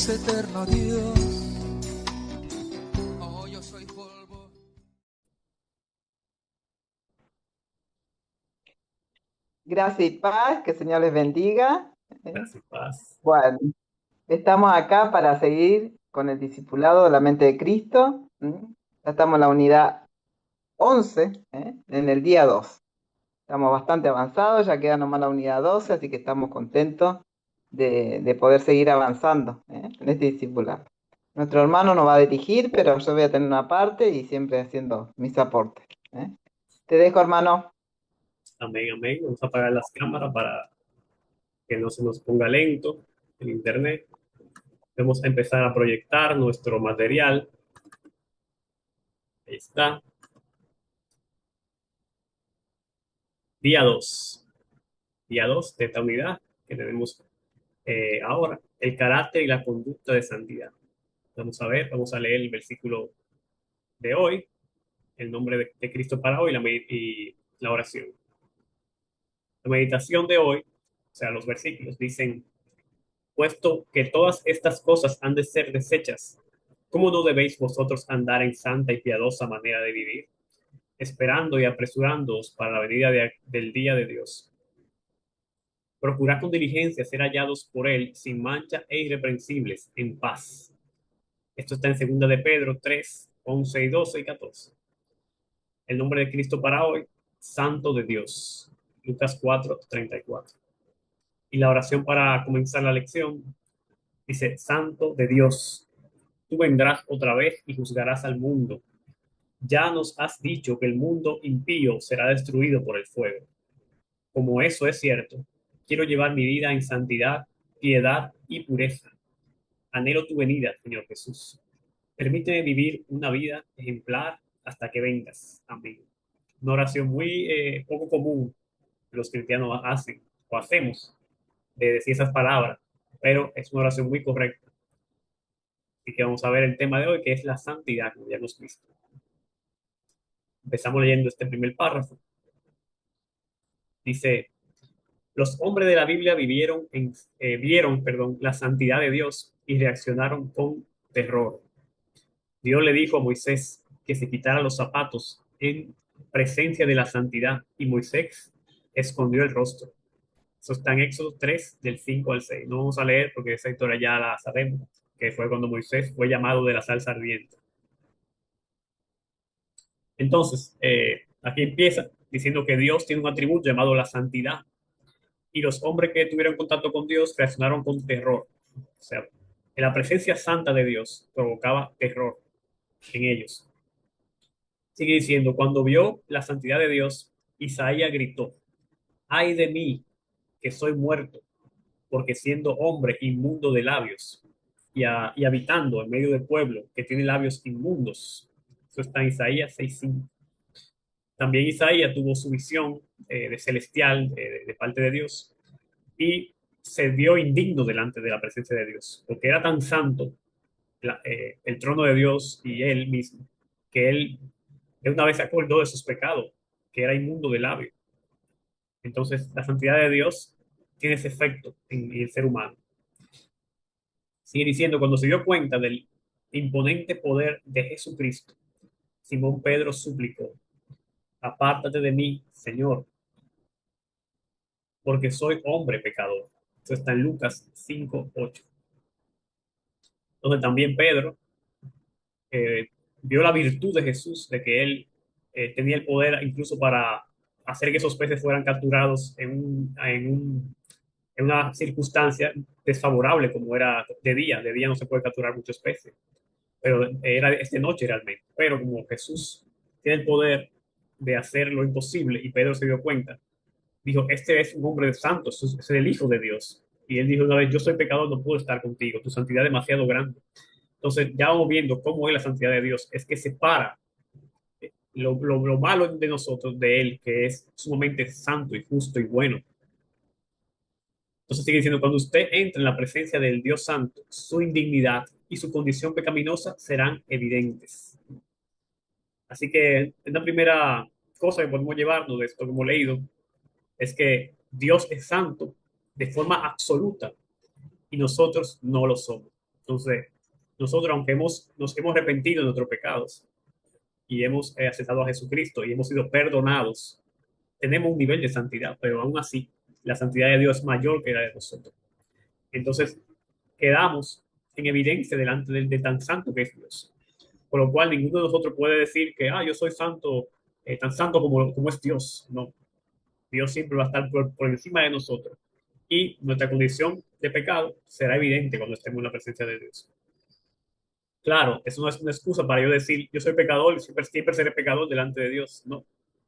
Dios eterno, Dios. Oh, yo soy polvo. Gracias y paz, que el Señor les bendiga. Gracias, paz. Bueno, estamos acá para seguir con el discipulado de la mente de Cristo. Ya estamos en la unidad 11, en el día 2. Estamos bastante avanzados, ya queda nomás la unidad 12, así que estamos contentos de poder seguir avanzando en este discipulado. Nuestro hermano nos va a dirigir, pero yo voy a tener una parte y siempre haciendo mis aportes. Te dejo, hermano. Amén, amén. Vamos a apagar las cámaras para que no se nos ponga lento el internet. Vamos a empezar a proyectar nuestro material. Ahí está. Día 2. Día 2 de esta unidad que tenemos ahora. El carácter y la conducta de santidad. Vamos a ver, vamos a leer el versículo de hoy, el nombre de Cristo para hoy y la oración. La meditación de hoy, o sea, los versículos dicen, puesto que todas estas cosas han de ser desechas, ¿cómo no debéis vosotros andar en santa y piadosa manera de vivir, esperando y apresurándoos para la venida del día de Dios? Procurad con diligencia ser hallados por Él sin mancha e irreprensibles, en paz. Esto está en 2 de Pedro 3, 11 y 12 y 14. El nombre de Cristo para hoy, Santo de Dios. Lucas 4, 34. Y la oración para comenzar la lección dice, Santo de Dios, tú vendrás otra vez y juzgarás al mundo. Ya nos has dicho que el mundo impío será destruido por el fuego. Como eso es cierto, quiero llevar mi vida en santidad, piedad y pureza. Anhelo tu venida, Señor Jesús. Permíteme vivir una vida ejemplar hasta que vengas. Amén. Una oración muy poco común que los cristianos hacen o hacemos de decir esas palabras, pero es una oración muy correcta. Así que vamos a ver el tema de hoy, que es la santidad, como ya hemos visto. Empezamos leyendo este primer párrafo. Dice, los hombres de la Biblia vieron la santidad de Dios y reaccionaron con terror. Dios le dijo a Moisés que se quitara los zapatos en presencia de la santidad y Moisés escondió el rostro. Eso está en Éxodo 3, del 5 al 6. No vamos a leer porque esa historia ya la sabemos, que fue cuando Moisés fue llamado de la salsa ardiente. Entonces, aquí empieza diciendo que Dios tiene un atributo llamado la santidad y los hombres que tuvieron contacto con Dios reaccionaron con terror. O sea, en la presencia santa de Dios provocaba terror en ellos. Sigue diciendo, cuando vio la santidad de Dios, Isaías gritó, ay de mí, que soy muerto, porque siendo hombre inmundo de labios y habitando en medio del pueblo que tiene labios inmundos. Eso está en Isaías 6:5. También Isaías tuvo su visión de celestial de parte de Dios y se vio indigno delante de la presencia de Dios, porque era tan santo el trono de Dios y él mismo, que él de una vez se acordó de sus pecados, que era inmundo de labio. Entonces, la santidad de Dios tiene ese efecto en el ser humano. Sigue diciendo, cuando se dio cuenta del imponente poder de Jesucristo, Simón Pedro suplicó, apártate de mí, Señor, porque soy hombre pecador. Esto está en Lucas 5:8. Donde también Pedro eh, vio la virtud de Jesús, de que él tenía el poder incluso para hacer que esos peces fueran capturados en una circunstancia desfavorable como era de día. De día no se puede capturar muchos peces, pero era de noche realmente. Pero como Jesús tiene el poder de hacer lo imposible y Pedro se dio cuenta, dijo, este es un hombre santo, es el Hijo de Dios. Y él dijo una vez, yo soy pecador, no puedo estar contigo, tu santidad es demasiado grande. Entonces ya vamos viendo cómo es la santidad de Dios, es que separa lo malo de nosotros de Él, que es sumamente santo y justo y bueno. Entonces sigue diciendo, cuando usted entra en la presencia del Dios Santo, su indignidad y su condición pecaminosa serán evidentes. Así que la primera cosa que podemos llevarnos de esto que hemos leído es que Dios es santo de forma absoluta y nosotros no lo somos. Entonces, nosotros, aunque nos hemos arrepentido de nuestros pecados y hemos aceptado a Jesucristo y hemos sido perdonados, tenemos un nivel de santidad, pero aún así, la santidad de Dios es mayor que la de nosotros. Entonces, quedamos en evidencia delante de tan santo que es Dios. Por lo cual, ninguno de nosotros puede decir que, yo soy santo, tan santo como es Dios. No, Dios siempre va a estar por encima de nosotros. Y nuestra condición de pecado será evidente cuando estemos en la presencia de Dios. Claro, eso no es una excusa para yo decir, yo soy pecador y siempre seré pecador delante de Dios. No,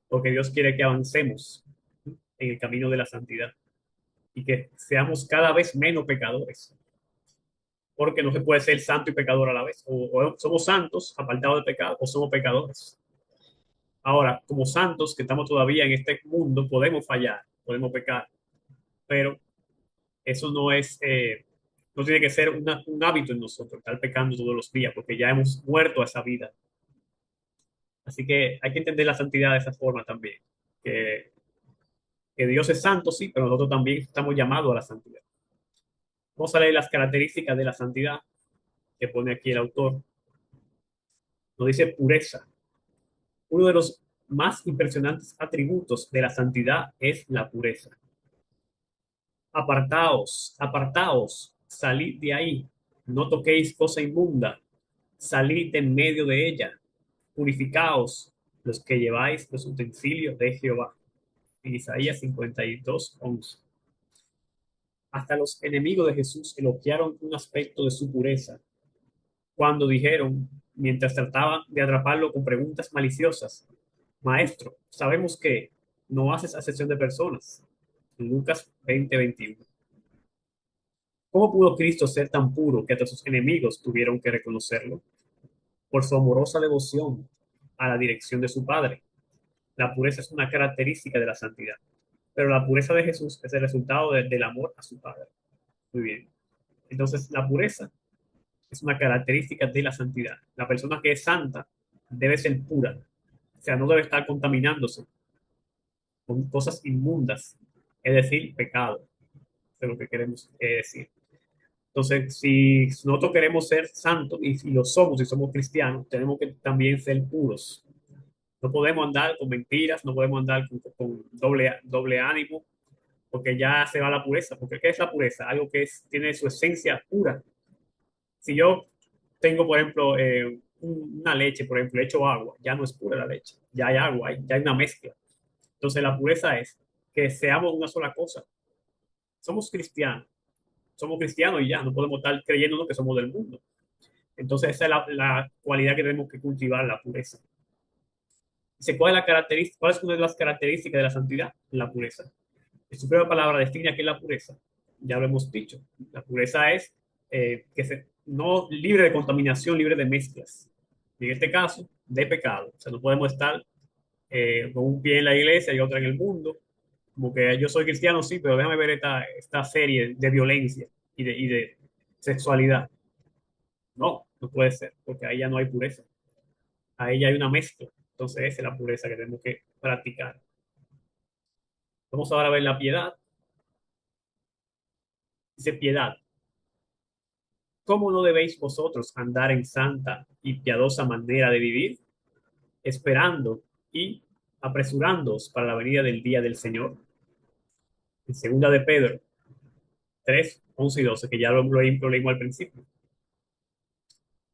porque Dios quiere que avancemos en el camino de la santidad y que seamos cada vez menos pecadores, porque no se puede ser santo y pecador a la vez. O somos santos, apartados de pecado, o somos pecadores. Ahora, como santos que estamos todavía en este mundo, podemos fallar, podemos pecar, pero eso no tiene que ser un hábito en nosotros, estar pecando todos los días, porque ya hemos muerto a esa vida. Así que hay que entender la santidad de esa forma también, que, que Dios es santo, sí, pero nosotros también estamos llamados a la santidad. Vamos a leer las características de la santidad que pone aquí el autor. Nos dice pureza. Uno de los más impresionantes atributos de la santidad es la pureza. Apartaos, apartaos, salid de ahí, no toquéis cosa inmunda, salid en medio de ella, purificaos los que lleváis los utensilios de Jehová. En Isaías 52:11. Hasta los enemigos de Jesús elogiaron un aspecto de su pureza cuando dijeron, mientras trataban de atraparlo con preguntas maliciosas: Maestro, sabemos que no haces acepción de personas. En Lucas 20:21. ¿Cómo pudo Cristo ser tan puro que hasta sus enemigos tuvieron que reconocerlo? Por su amorosa devoción a la dirección de su Padre. La pureza es una característica de la santidad, pero la pureza de Jesús es el resultado del amor a su Padre. Muy bien. Entonces, la pureza es una característica de la santidad. La persona que es santa debe ser pura, o sea, no debe estar contaminándose con cosas inmundas, es decir, pecado, es lo que queremos decir. Entonces, si nosotros queremos ser santos y lo somos, y somos cristianos, tenemos que también ser puros. No podemos andar con mentiras, no podemos andar con doble ánimo, porque ya se va la pureza. Porque ¿qué es la pureza? Algo que tiene su esencia pura. Si yo tengo, por ejemplo, una leche, por ejemplo, le echo agua, ya no es pura la leche, ya hay agua, ya hay una mezcla. Entonces, la pureza es que seamos una sola cosa. Somos cristianos, y ya, no podemos estar creyéndonos que somos del mundo. Entonces, esa es la cualidad que tenemos que cultivar, la pureza. Dice, ¿cuál es una de las características de la santidad? La pureza. Su primera palabra define qué es la pureza. Ya lo hemos dicho. La pureza es no libre de contaminación, libre de mezclas. En este caso, de pecado. O sea, no podemos estar con un pie en la iglesia y otro en el mundo. Como que yo soy cristiano, sí, pero déjame ver esta serie de violencia y de sexualidad. No, no puede ser, porque ahí ya no hay pureza. Ahí ya hay una mezcla. Entonces, esa es la pureza que tenemos que practicar. Vamos ahora a ver la piedad. Dice piedad. ¿Cómo no debéis vosotros andar en santa y piadosa manera de vivir, esperando y apresurándoos para la venida del día del Señor? En segunda de Pedro 3:11 y 12, que ya lo leímos al principio.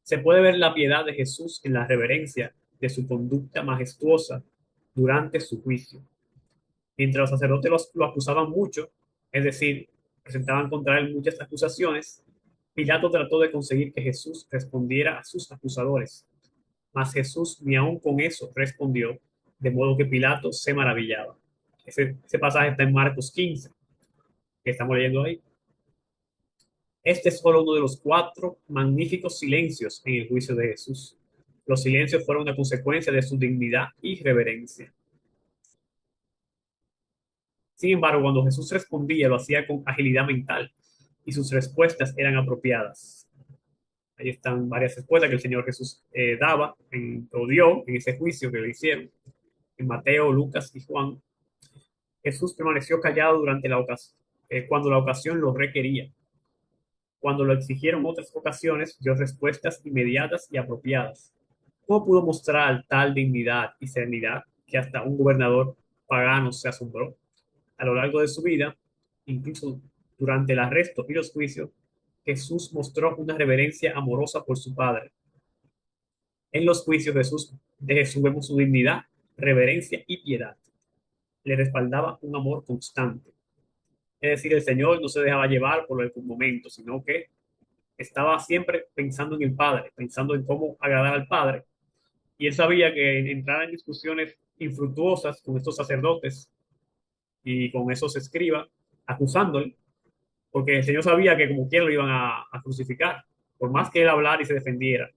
Se puede ver la piedad de Jesús en la reverencia de su conducta majestuosa durante su juicio. Mientras los sacerdotes lo acusaban mucho, es decir, presentaban contra él muchas acusaciones, Pilato trató de conseguir que Jesús respondiera a sus acusadores. Mas Jesús ni aun con eso respondió, de modo que Pilato se maravillaba. Ese pasaje está en Marcos 15, que estamos leyendo ahí. Este es solo uno de los 4 magníficos silencios en el juicio de Jesús. Los silencios fueron una consecuencia de su dignidad y reverencia. Sin embargo, cuando Jesús respondía, lo hacía con agilidad mental y sus respuestas eran apropiadas. Ahí están varias respuestas que el Señor Jesús daba o dio en ese juicio que le hicieron. En Mateo, Lucas y Juan, Jesús permaneció callado durante cuando la ocasión lo requería. Cuando lo exigieron otras ocasiones, dio respuestas inmediatas y apropiadas. ¿Cómo pudo mostrar tal dignidad y serenidad que hasta un gobernador pagano se asombró? A lo largo de su vida, incluso durante el arresto y los juicios, Jesús mostró una reverencia amorosa por su Padre. En los juicios de Jesús vemos su dignidad, reverencia y piedad. Le respaldaba un amor constante. Es decir, el Señor no se dejaba llevar por el momento, sino que estaba siempre pensando en el Padre, pensando en cómo agradar al Padre. Y él sabía que entrar en discusiones infructuosas con estos sacerdotes y con esos escribas, acusándole, porque el Señor sabía que como quiera lo iban a crucificar, por más que él hablara y se defendiera.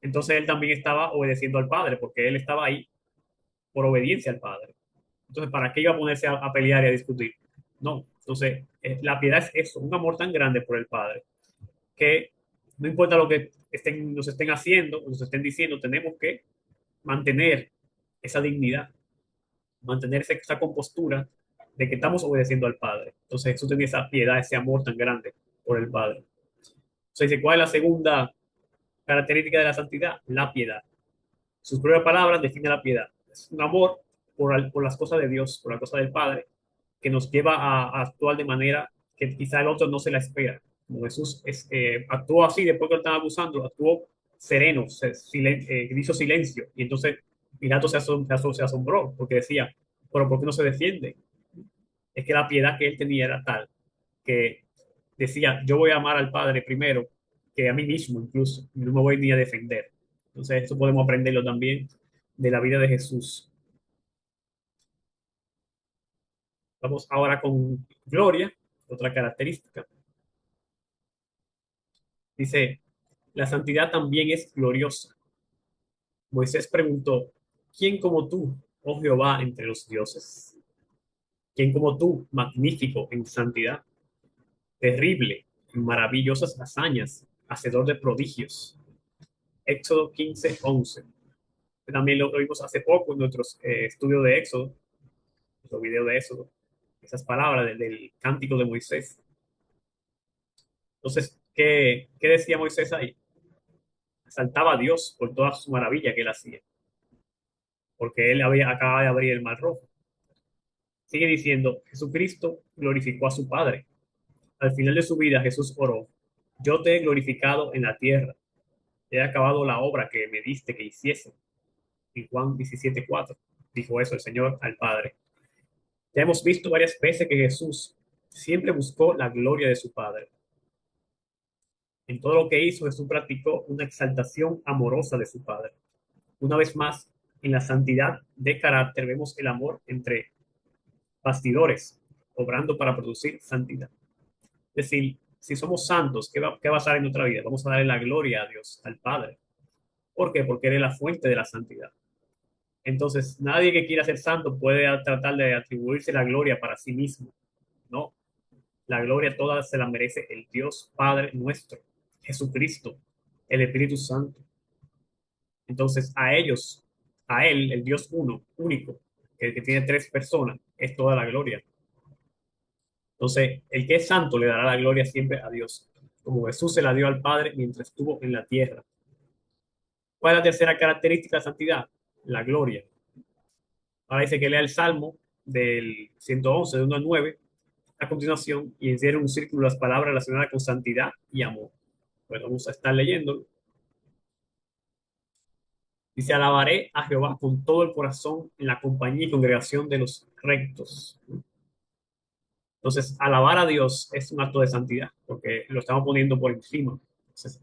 Entonces él también estaba obedeciendo al Padre, porque él estaba ahí por obediencia al Padre. Entonces, ¿para qué iba a ponerse a pelear y a discutir? No. Entonces, la piedad es eso, un amor tan grande por el Padre, que no importa lo que nos estén haciendo, nos estén diciendo, tenemos que mantener esa dignidad, mantener esa compostura de que estamos obedeciendo al Padre. Entonces Jesús tenía esa piedad, ese amor tan grande por el Padre. Entonces dice, ¿cuál es la segunda característica de la santidad? La piedad. Sus propias palabras definen la piedad. Es un amor por las cosas de Dios, por las cosas del Padre, que nos lleva a actuar de manera que quizá el otro no se la espera. Como Jesús actuó así después que lo estaban abusando, actuó sereno, hizo silencio. Y entonces Pilato se asombró porque decía, pero ¿por qué no se defiende? Es que la piedad que él tenía era tal que decía, yo voy a amar al Padre primero que a mí mismo incluso, y no me voy ni a defender. Entonces, eso podemos aprenderlo también de la vida de Jesús. Vamos ahora con gloria, otra característica. Dice, la santidad también es gloriosa. Moisés preguntó, ¿quién como tú, oh Jehová, entre los dioses? ¿Quién como tú, magnífico en santidad, terrible en maravillosas hazañas, hacedor de prodigios? Éxodo 15:11. También lo vimos hace poco en nuestros estudios de Éxodo, nuestro video de Éxodo, esas palabras del cántico de Moisés. Entonces, ¿qué decía Moisés ahí? Saltaba a Dios por toda su maravilla que él hacía, porque él acaba de abrir el mar rojo. Sigue diciendo, Jesucristo glorificó a su Padre. Al final de su vida, Jesús oró, yo te he glorificado en la tierra, he acabado la obra que me diste que hiciese. En Juan 17:4 dijo eso el Señor al Padre. Ya hemos visto varias veces que Jesús siempre buscó la gloria de su Padre. En todo lo que hizo, Jesús practicó una exaltación amorosa de su Padre. Una vez más, en la santidad de carácter vemos el amor entre bastidores, obrando para producir santidad. Es decir, si somos santos, ¿qué va a pasar en nuestra vida? Vamos a darle la gloria a Dios, al Padre. ¿Por qué? Porque Él es la fuente de la santidad. Entonces, nadie que quiera ser santo puede tratar de atribuirse la gloria para sí mismo. No, la gloria toda se la merece el Dios Padre nuestro, Jesucristo, el Espíritu Santo. Entonces, a Él, el Dios uno, único, que tiene tres personas, es toda la gloria. Entonces, el que es santo le dará la gloria siempre a Dios, como Jesús se la dio al Padre mientras estuvo en la tierra. ¿Cuál es la tercera característica de la santidad? La gloria. Ahora dice que lea el Salmo del 111, de 1 al 9, a continuación, y encierra un círculo las palabras relacionadas con santidad y amor. Bueno, vamos a estar leyendo. Dice, alabaré a Jehová con todo el corazón en la compañía y congregación de los rectos. Entonces, alabar a Dios es un acto de santidad, porque lo estamos poniendo por encima. Entonces,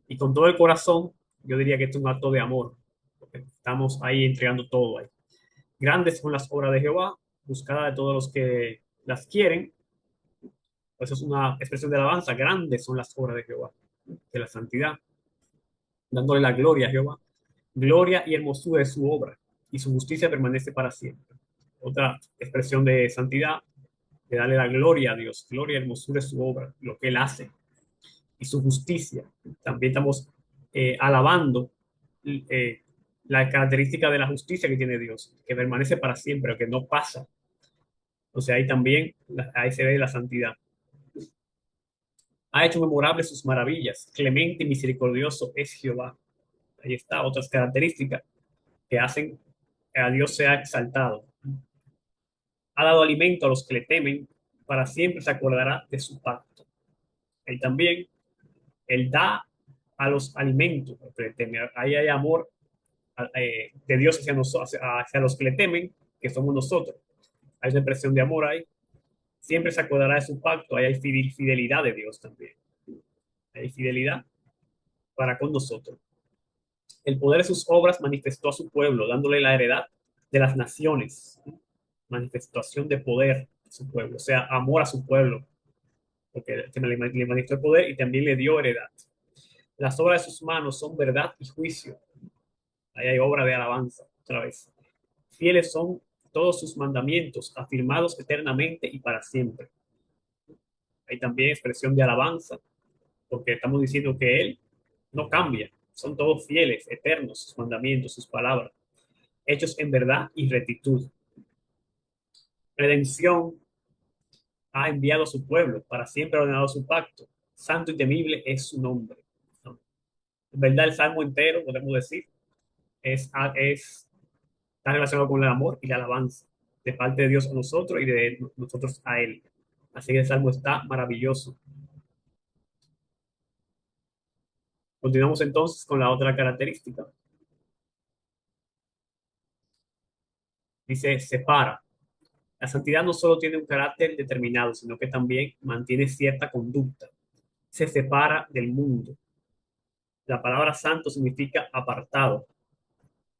y con todo el corazón, yo diría que es un acto de amor, porque estamos ahí entregando todo ahí. Grandes son las obras de Jehová, buscadas de todos los que las quieren. Eso es una expresión de alabanza. Grandes son las obras de Jehová, de la santidad, dándole la gloria a Jehová. Gloria y hermosura de su obra, y su justicia permanece para siempre. Otra expresión de santidad, de darle la gloria a Dios. Gloria y hermosura de su obra, lo que Él hace, y su justicia. También estamos alabando la característica de la justicia que tiene Dios, que permanece para siempre, que no pasa. O sea, ahí también, ahí se ve la santidad. Ha hecho memorables sus maravillas. Clemente y misericordioso es Jehová. Ahí está, otras características que hacen que a Dios sea exaltado. Ha dado alimento a los que le temen, para siempre se acordará de su pacto. Él también, él da a los alimentos a los que le temen. Ahí hay amor de Dios hacia, hacia los que le temen, que somos nosotros. Hay una expresión de amor ahí. Siempre se acordará de su pacto. Ahí hay fidelidad de Dios también. Hay fidelidad para con nosotros. El poder de sus obras manifestó a su pueblo, dándole la heredad de las naciones. Manifestación de poder a su pueblo, o sea, amor a su pueblo, porque le manifestó el poder y también le dio heredad. Las obras de sus manos son verdad y juicio. Ahí hay obra de alabanza, otra vez. Fieles son todos sus mandamientos, afirmados eternamente y para siempre. Hay también expresión de alabanza, porque estamos diciendo que Él no cambia. Son todos fieles, eternos, sus mandamientos, sus palabras, hechos en verdad y rectitud. Redención ha enviado a su pueblo, para siempre ha ordenado su pacto. Santo y temible es su nombre. En verdad, el salmo entero, podemos decir, está relacionado con el amor y la alabanza de parte de Dios a nosotros y de nosotros a Él. Así que el salmo está maravilloso. Continuamos entonces con la otra característica. Dice, separa. La santidad no solo tiene un carácter determinado, sino que también mantiene cierta conducta. Se separa del mundo. La palabra santo significa apartado.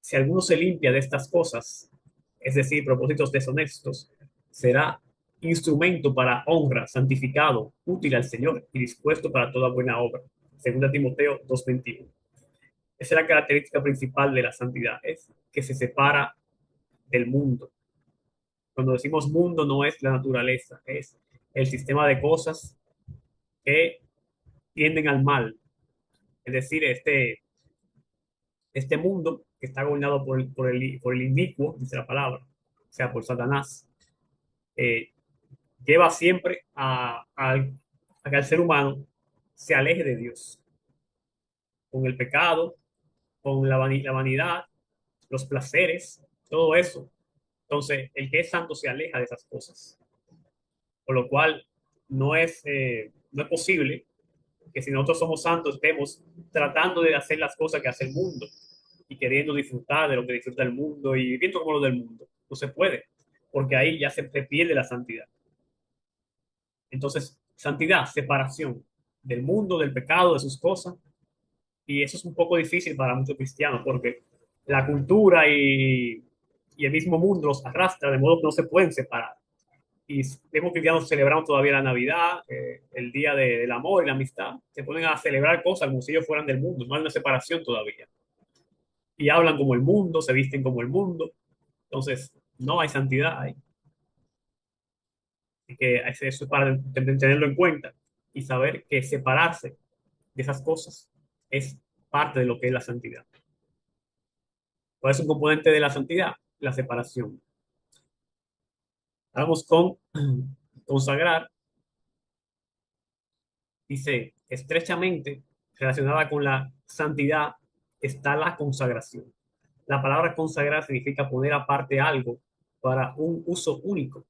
Si alguno se limpia de estas cosas, es decir, propósitos deshonestos, será instrumento para honra, santificado, útil al Señor y dispuesto para toda buena obra. Segunda Timoteo 2:21. Esa es la característica principal de la santidad, es que se separa del mundo. Cuando decimos mundo no es la naturaleza, es el sistema de cosas que tienden al mal. Es decir, este mundo que está gobernado por el inicuo, dice la palabra, o sea, por Satanás, eh, lleva siempre a que el ser humano se aleje de Dios, con el pecado, con la vanidad, los placeres, todo eso. Entonces, el que es santo se aleja de esas cosas, por lo cual no es posible que si nosotros somos santos estemos tratando de hacer las cosas que hace el mundo y queriendo disfrutar de lo que disfruta el mundo y viviendo como lo del mundo. No se puede, porque ahí ya se pierde la santidad. Entonces, santidad, separación del mundo, del pecado, de sus cosas. Y eso es un poco difícil para muchos cristianos, porque la cultura y el mismo mundo los arrastra, de modo que no se pueden separar. Y vemos que cristianos celebramos todavía la Navidad, el día del amor y la amistad. Se ponen a celebrar cosas como si ellos fueran del mundo. No hay una separación todavía. Y hablan como el mundo, se visten como el mundo. Entonces, no hay santidad ahí. Así que eso es para tenerlo en cuenta y saber que separarse de esas cosas es parte de lo que es la santidad. ¿Cuál es un componente de la santidad? La separación. Vamos con consagrar. Dice, estrechamente relacionada con la santidad está la consagración. La palabra consagrar significa poner aparte algo para un uso único.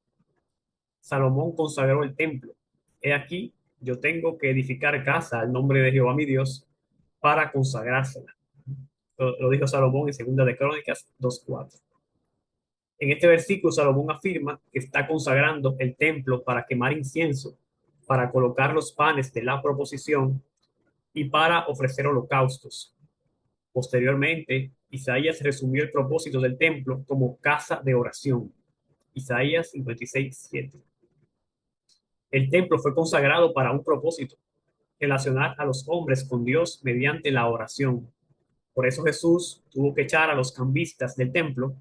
Salomón consagró el templo. He aquí, yo tengo que edificar casa al nombre de Jehová mi Dios para consagrársela. Lo dijo Salomón en Segunda de Crónicas 2:4. En este versículo, Salomón afirma que está consagrando el templo para quemar incienso, para colocar los panes de la proposición y para ofrecer holocaustos. Posteriormente, Isaías resumió el propósito del templo como casa de oración. Isaías 56:7. El templo fue consagrado para un propósito, relacionar a los hombres con Dios mediante la oración. Por eso Jesús tuvo que echar a los cambistas del templo.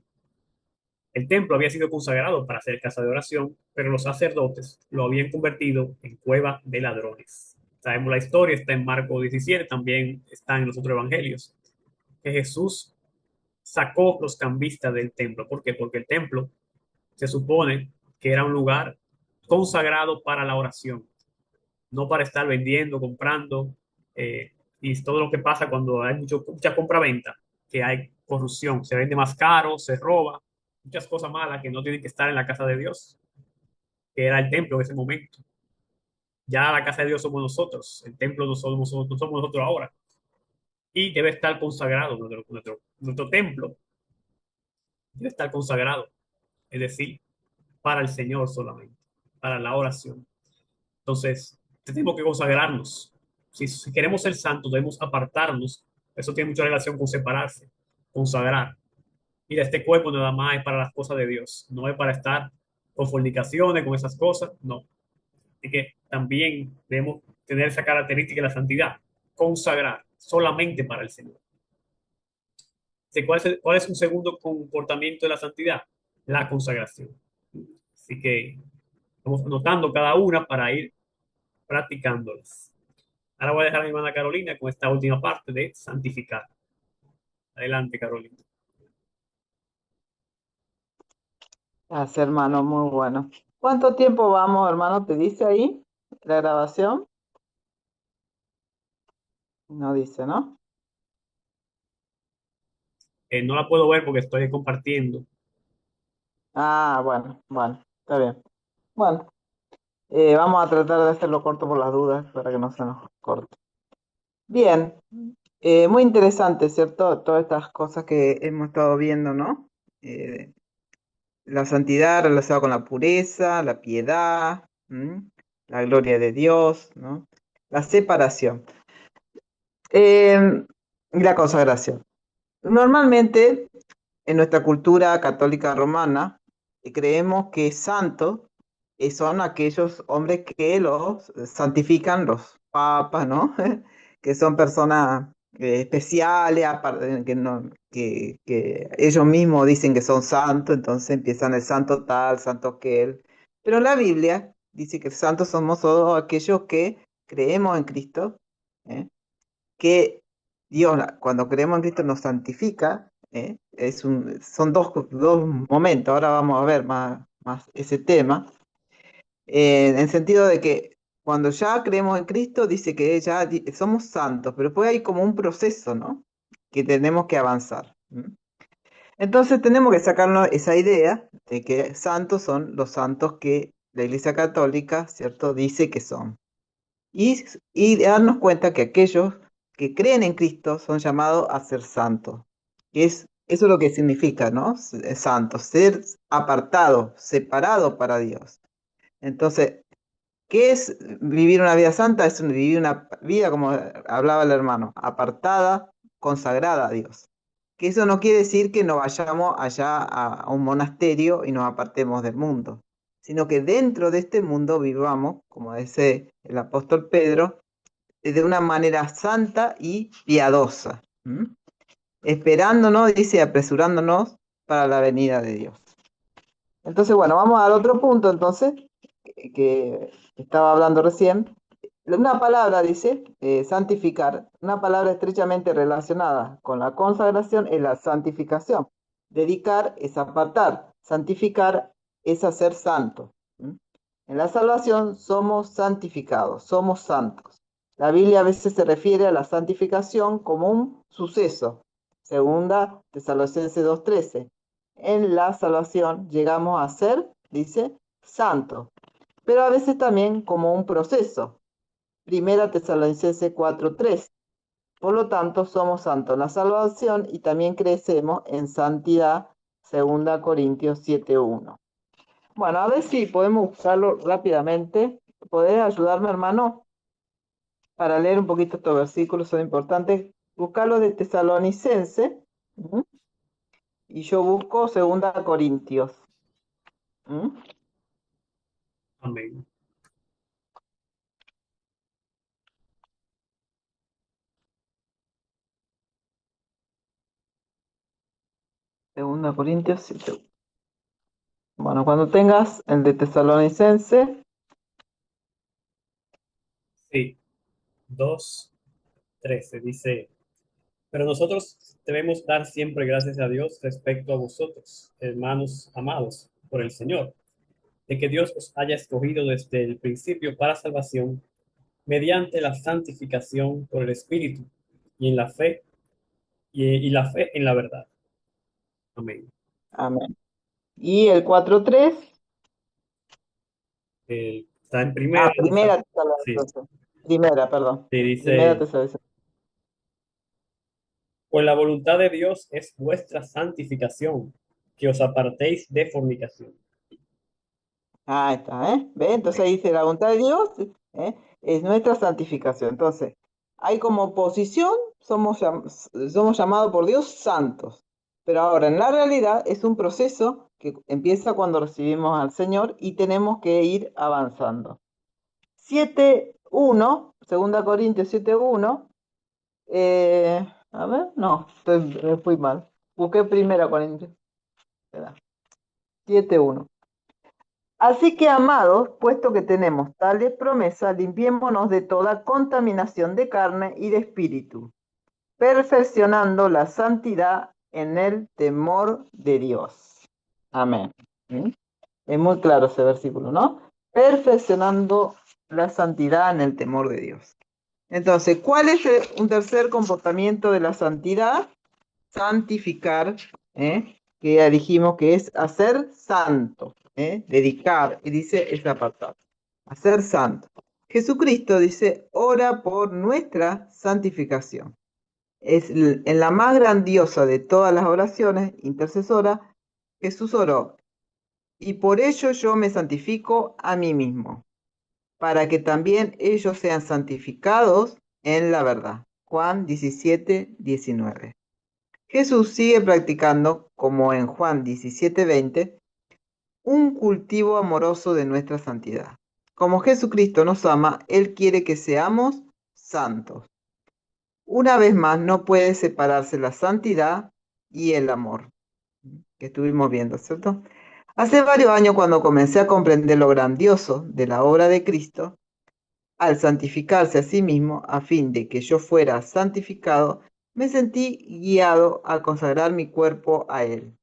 El templo había sido consagrado para ser casa de oración, pero los sacerdotes lo habían convertido en cueva de ladrones. Sabemos la historia, está en Marcos 17, también está en los otros evangelios, que Jesús sacó los cambistas del templo. ¿Por qué? Porque el templo se supone que era un lugar consagrado para la oración. no para estar vendiendo, comprando, y todo lo que pasa cuando hay mucha compra-venta, que hay corrupción, se vende más caro, se roba, muchas cosas malas que no tienen que estar en la casa de Dios, que era el templo en ese momento. Ya la casa de Dios somos nosotros, el templo no somos nosotros ahora, y debe estar consagrado nuestro templo, debe estar consagrado, es decir, para el Señor solamente, para la oración. Entonces, tenemos que consagrarnos. Si queremos ser santos, debemos apartarnos. Eso tiene mucha relación con separarse, consagrar. Mira, este cuerpo nada más es para las cosas de Dios, no es para estar con fornicaciones, con esas cosas, no. Así que también debemos tener esa característica de la santidad, consagrar solamente para el Señor. ¿Cuál es un segundo comportamiento de la santidad? La consagración. Así que vamos anotando cada una para ir practicándolas. Ahora voy a dejar a mi hermana Carolina con esta última parte de santificar. Adelante, Carolina. Gracias, hermano, muy bueno. ¿Cuánto tiempo vamos, hermano? ¿Te dice ahí la grabación? No dice, ¿no? No la puedo ver porque estoy compartiendo. Ah, bueno, bueno, está bien. Bueno, vamos a tratar de hacerlo corto por las dudas para que no se nos corte. Bien, muy interesante, ¿cierto? Todas estas cosas que hemos estado viendo, ¿no? Eh, la santidad relacionada con la pureza, la piedad, ¿m? La gloria de Dios, ¿no? La separación y la consagración. Normalmente, en nuestra cultura católica romana, creemos que santos son aquellos hombres que los santifican, los papas, ¿no? Que son personas especiales, que, no, que ellos mismos dicen que son santos, entonces empiezan el santo tal, santo aquel. Pero la Biblia dice que santos somos todos aquellos que creemos en Cristo, ¿eh? Que Dios, cuando creemos en Cristo, nos santifica. Son dos momentos, ahora vamos a ver más ese tema, en el sentido de que cuando ya creemos en Cristo, dice que ya somos santos, pero después hay como un proceso, ¿no? Que tenemos que avanzar. Entonces tenemos que sacarnos esa idea de que santos son los santos que la Iglesia Católica, ¿cierto?, dice que son. Y darnos cuenta que aquellos que creen en Cristo son llamados a ser santos. Eso es lo que significa, ¿no? Santo, ser apartado, separado para Dios. Entonces, ¿qué es vivir una vida santa? Es vivir una vida, como hablaba el hermano, apartada, consagrada a Dios. Que eso no quiere decir que no vayamos allá a un monasterio y nos apartemos del mundo, sino que dentro de este mundo vivamos, como dice el apóstol Pedro, de una manera santa y piadosa, esperándonos, dice, apresurándonos para la venida de Dios. Entonces, bueno, vamos al otro punto, entonces, que estaba hablando recién. Una palabra, dice, santificar, una palabra estrechamente relacionada con la consagración es la santificación. Dedicar es apartar, santificar es hacer santo. En la salvación somos santificados, somos santos. La Biblia a veces se refiere a la santificación como un suceso. Segunda Tesalonicenses 2:13. En la salvación llegamos a ser, dice, santos, pero a veces también como un proceso. Primera Tesalonicenses 4:3. Por lo tanto, somos santos en la salvación y también crecemos en santidad. Segunda Corintios 7:1. Bueno, a ver si podemos usarlo rápidamente. ¿Podés ayudarme, hermano? Para leer un poquito estos versículos, son importantes. Buscarlos de Tesalonicense. ¿Mm? Y yo busco Segunda Corintios. ¿Mm? Amén. Segunda Corintios 7. Bueno, cuando tengas el de Tesalonicense, Sí, 2:13 dice, pero nosotros debemos dar siempre gracias a Dios respecto a vosotros, hermanos amados por el Señor, de que Dios os haya escogido desde el principio para salvación mediante la santificación por el Espíritu y en la fe, y la fe en la verdad. Amén. Amén. Y el 4:3. Está en primera, Primera sí, Tesalonicenses. Primera, perdón. sí, Primera dice, Tesalonicenses. pues la voluntad de Dios es vuestra santificación, que os apartéis de fornicación. Ahí está, ¿eh? ¿Ve? Entonces Amén. ahí dice la voluntad de Dios, ¿eh? Es nuestra santificación. Entonces, hay como posición, somos llamados por Dios santos. Pero ahora, en la realidad, es un proceso que empieza cuando recibimos al Señor y tenemos que ir avanzando. 7:1, 2 Corintios 7:1. A ver, no, me fui mal. Busqué 1 Corintios. Espera, 7:1. Así que, amados, puesto que tenemos tales promesas, limpiémonos de toda contaminación de carne y de espíritu, perfeccionando la santidad en el temor de Dios. Amén. ¿Mm? Es muy claro ese versículo, ¿no? Perfeccionando la santidad en el temor de Dios. Entonces, ¿cuál es un tercer comportamiento de la santidad? Santificar, que ya dijimos que es hacer santo, dedicar, y dice es apartado, hacer santo. Jesucristo dice, ora por nuestra santificación. Es en la más grandiosa de todas las oraciones intercesoras, Jesús oró, y por ello yo me santifico a mí mismo, para que también ellos sean santificados en la verdad. Juan 17:19. Jesús sigue practicando, como en Juan 17:20, un cultivo amoroso de nuestra santidad. Como Jesucristo nos ama, Él quiere que seamos santos. Una vez más, no puede separarse la santidad y el amor, que estuvimos viendo, ¿cierto? Hace varios años, cuando comencé a comprender lo grandioso de la obra de Cristo, al santificarse a sí mismo, a fin de que yo fuera santificado, me sentí guiado a consagrar mi cuerpo a Él.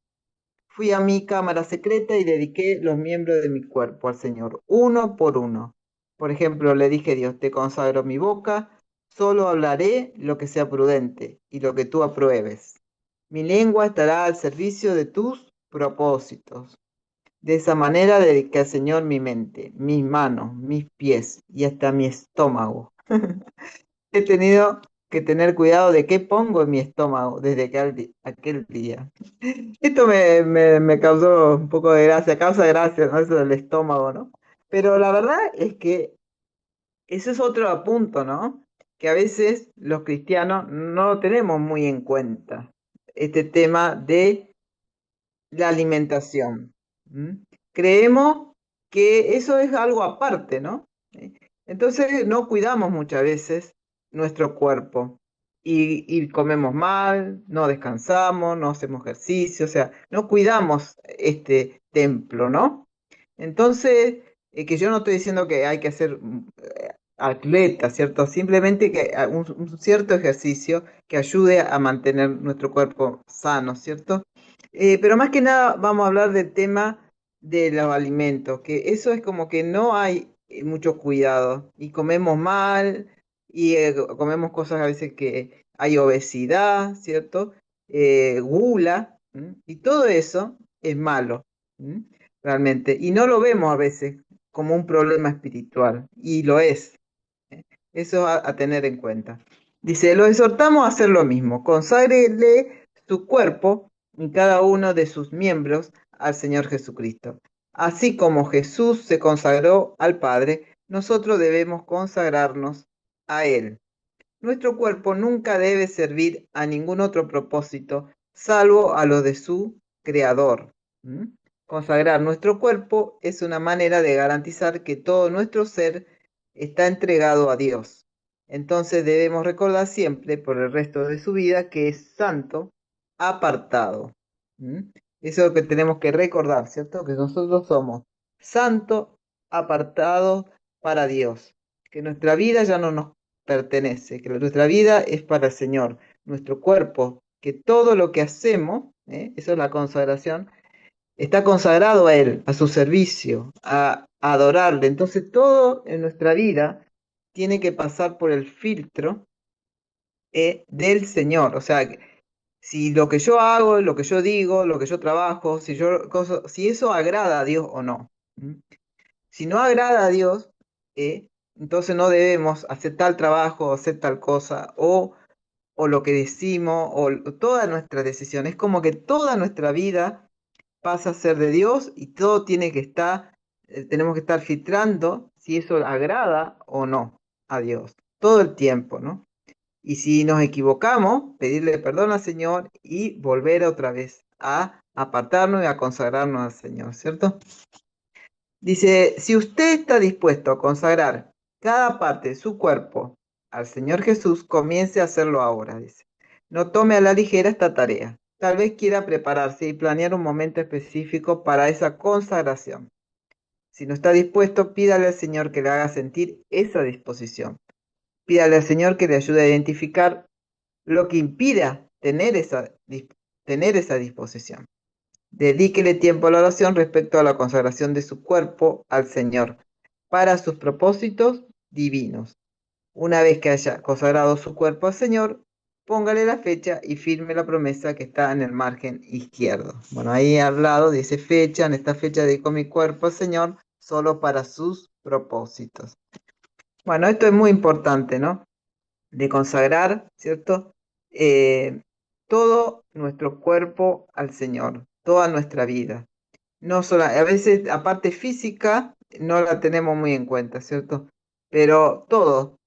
Fui a mi cámara secreta y dediqué los miembros de mi cuerpo al Señor, uno por uno. Por ejemplo, le dije a Dios, te consagro mi boca, solo hablaré lo que sea prudente y lo que tú apruebes. Mi lengua estará al servicio de tus propósitos. De esa manera dediqué al Señor mi mente, mis manos, mis pies y hasta mi estómago. He tenido que tener cuidado de qué pongo en mi estómago desde aquel día. Esto me causó un poco de gracia, causa gracia, ¿no? Eso del estómago, ¿no? Pero la verdad es que eso es otro punto, ¿no? Que a veces los cristianos no lo tenemos muy en cuenta, este tema de la alimentación. ¿Mm? Creemos que eso es algo aparte, ¿no? Entonces no cuidamos muchas veces nuestro cuerpo y comemos mal, no descansamos, no hacemos ejercicio, o sea, no cuidamos este templo, ¿no? Entonces, que yo no estoy diciendo que hay que hacer atleta, ¿cierto? Simplemente que un cierto ejercicio que ayude a mantener nuestro cuerpo sano, ¿cierto? Pero más que nada vamos a hablar del tema de los alimentos, que eso es como que no hay mucho cuidado y comemos mal y comemos cosas a veces que hay obesidad, ¿cierto? Gula, ¿m? Y todo eso es malo, ¿m? Realmente. Y no lo vemos a veces como un problema espiritual, y lo es. Eso a tener en cuenta. Dice, lo exhortamos a hacer lo mismo, conságrele su cuerpo y cada uno de sus miembros al Señor Jesucristo. Así como Jesús se consagró al Padre, nosotros debemos consagrarnos a Él. Nuestro cuerpo nunca debe servir a ningún otro propósito, salvo a lo de su Creador. ¿Mm? Consagrar nuestro cuerpo es una manera de garantizar que todo nuestro ser está entregado a Dios. Entonces debemos recordar siempre, por el resto de su vida, que es santo, apartado. ¿Mm? Eso es lo que tenemos que recordar, ¿cierto? Que nosotros somos santos, apartados para Dios. Que nuestra vida ya no nos pertenece, que nuestra vida es para el Señor, nuestro cuerpo, que todo lo que hacemos, eso es la consagración, está consagrado a Él, a su servicio, a adorarle. Entonces todo en nuestra vida tiene que pasar por el filtro del Señor. O sea, si lo que yo hago, lo que yo digo, lo que yo trabajo, si eso agrada a Dios o no. ¿Mm? Si no agrada a Dios, entonces no debemos hacer tal trabajo, hacer tal cosa, o lo que decimos, toda nuestra decisión. Es como que toda nuestra vida pasa a ser de Dios y todo tiene que estar, tenemos que estar filtrando si eso agrada o no a Dios, todo el tiempo, ¿no? Y si nos equivocamos, pedirle perdón al Señor y volver otra vez a apartarnos y a consagrarnos al Señor, ¿cierto? Dice, si usted está dispuesto a consagrar cada parte de su cuerpo al Señor Jesús, comience a hacerlo ahora, dice. No tome a la ligera esta tarea. Tal vez quiera prepararse y planear un momento específico para esa consagración. Si no está dispuesto, pídale al Señor que le haga sentir esa disposición. Pídale al Señor que le ayude a identificar lo que impida tener esa disposición. Dedíquele tiempo a la oración respecto a la consagración de su cuerpo al Señor para sus propósitos divinos. Una vez que haya consagrado su cuerpo al Señor, póngale la fecha y firme la promesa que está en el margen izquierdo. Bueno, ahí al lado dice fecha, en esta fecha dedico mi cuerpo al Señor solo para sus propósitos. Bueno, esto es muy importante, ¿no? De consagrar, ¿cierto? Todo nuestro cuerpo al Señor, toda nuestra vida. No solo, a veces la parte física no la tenemos muy en cuenta, ¿cierto? Pero todo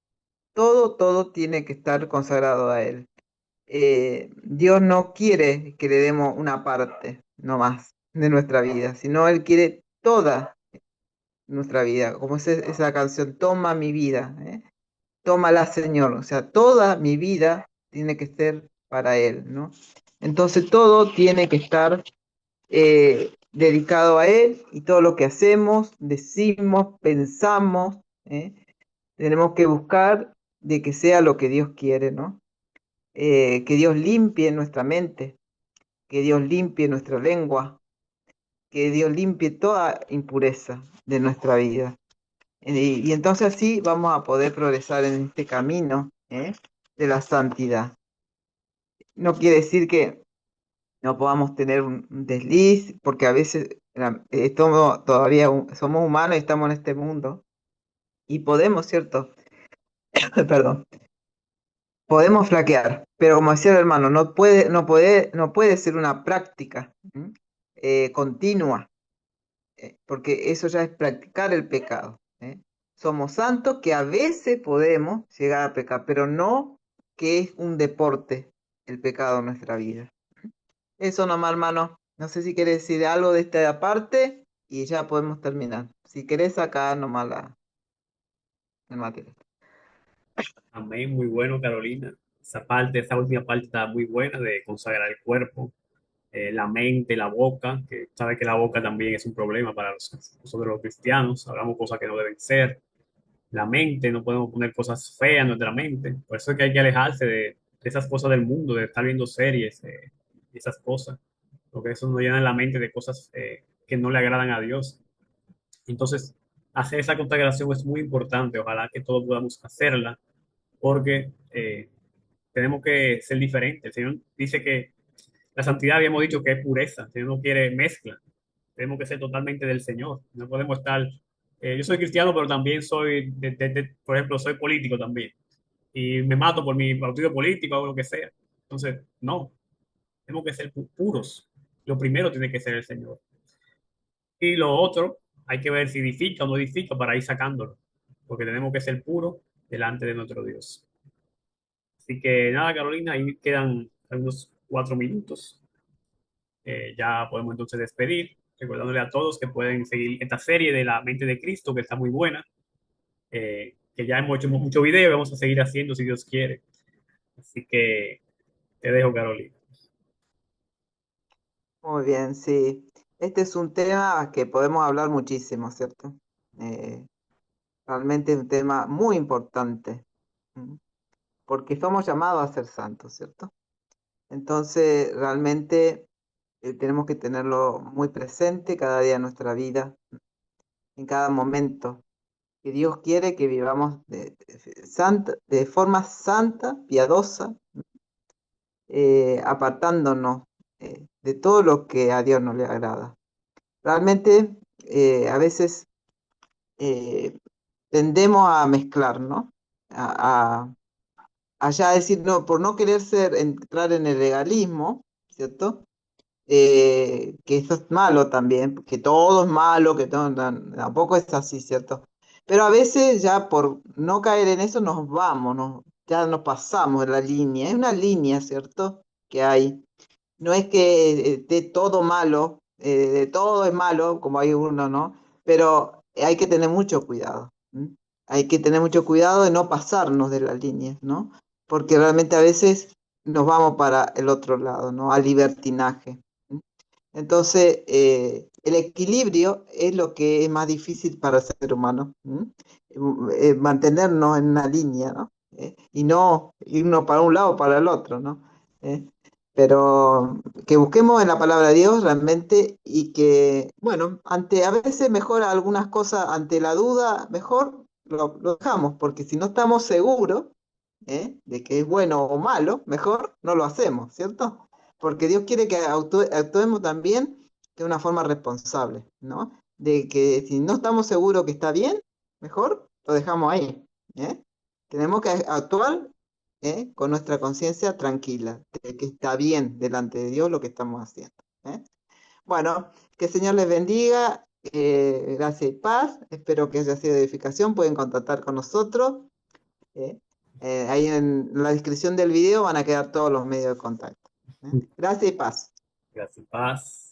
tiene que estar consagrado a Él. Dios no quiere que le demos una parte, no más, de nuestra vida, sino Él quiere toda nuestra vida, como es esa canción, toma mi vida, tómala, Señor. O sea, toda mi vida tiene que ser para Él, ¿no? Entonces todo tiene que estar dedicado a Él y todo lo que hacemos, decimos, pensamos, tenemos que buscar de que sea lo que Dios quiere, ¿no? Que Dios limpie nuestra mente, que Dios limpie nuestra lengua, que Dios limpie toda impureza de nuestra vida. Y entonces así vamos a poder progresar en este camino de la santidad. No quiere decir que no podamos tener un desliz, porque a veces somos humanos y estamos en este mundo y podemos, ¿cierto? Perdón, podemos flaquear, pero como decía el hermano, no puede ser una práctica continua, porque eso ya es practicar el pecado. Somos santos que a veces podemos llegar a pecar, pero no que es un deporte el pecado en nuestra vida. Eso nomás, hermano. No sé si quieres decir algo de esta parte y ya podemos terminar. Si querés sacar nomás el material. Amén, muy bueno, Carolina. Esa última parte está muy buena de consagrar el cuerpo, la mente, la boca, que sabe que la boca también es un problema para nosotros los cristianos. Hablamos cosas que no deben ser. La mente, no podemos poner cosas feas en nuestra mente. Por eso es que hay que alejarse de esas cosas del mundo, de estar viendo series, y esas cosas, porque eso nos llena la mente de cosas que no le agradan a Dios. Entonces, hacer esa consagración es muy importante. Ojalá que todos podamos hacerla, porque tenemos que ser diferentes. El Señor dice que la santidad, habíamos dicho que es pureza. El Señor no quiere mezcla. Tenemos que ser totalmente del Señor. No podemos estar. Yo soy cristiano, pero también soy, por ejemplo, soy político también. Y me mato por mi partido político o lo que sea. Entonces, no. Tenemos que ser puros. Lo primero tiene que ser el Señor. Y lo otro, hay que ver si edifica o no edifica para ir sacándolo. Porque tenemos que ser puros delante de nuestro Dios. Así que nada, Carolina, ahí quedan algunos 4 minutos. Ya podemos entonces despedir, recordándole a todos que pueden seguir esta serie de la mente de Cristo, que está muy buena, que ya hemos hecho mucho video y vamos a seguir haciendo si Dios quiere. Así que te dejo, Carolina. Muy bien, sí. Este es un tema que podemos hablar muchísimo, ¿cierto? Eh, Realmente es un tema muy importante, ¿m? Porque somos llamados a ser santos, ¿cierto? Entonces, realmente tenemos que tenerlo muy presente cada día de nuestra vida, en cada momento. que Dios quiere que vivamos de forma santa, piadosa, apartándonos de todo lo que a Dios no le agrada. Realmente a veces tendemos a mezclar, ¿no? A, allá decir, no, por no querer entrar en el legalismo, ¿cierto? Que eso es malo también, que todo es malo, que todo, tampoco es así, ¿cierto? Pero a veces ya por no caer en eso nos vamos, ya nos pasamos de la línea, es una línea, ¿cierto? Que hay. No es que esté todo malo, de todo es malo, como hay uno, ¿no? Pero hay que tener mucho cuidado. ¿M? Hay que tener mucho cuidado de no pasarnos de las líneas, ¿no? Porque realmente a veces nos vamos para el otro lado, ¿no? Al libertinaje. ¿M? Entonces, el equilibrio es lo que es más difícil para el ser humano. ¿M? Mantenernos en una línea, ¿no? Y no irnos para un lado o para el otro, ¿no? Pero que busquemos en la palabra de Dios realmente y que, bueno, a veces mejor algunas cosas, ante la duda, mejor lo dejamos, porque si no estamos seguros de que es bueno o malo, mejor no lo hacemos, ¿cierto? Porque Dios quiere que actuemos también de una forma responsable, ¿no? De que si no estamos seguros que está bien, mejor lo dejamos ahí, ¿eh? Tenemos que actuar con nuestra conciencia tranquila, de que está bien delante de Dios lo que estamos haciendo. ¿Eh? Bueno, que el Señor les bendiga, gracia y paz. Espero que haya sido de edificación. Pueden contactar con nosotros. ¿Eh? Ahí en la descripción del video van a quedar todos los medios de contacto. ¿Eh? Gracias y paz. Gracias, paz.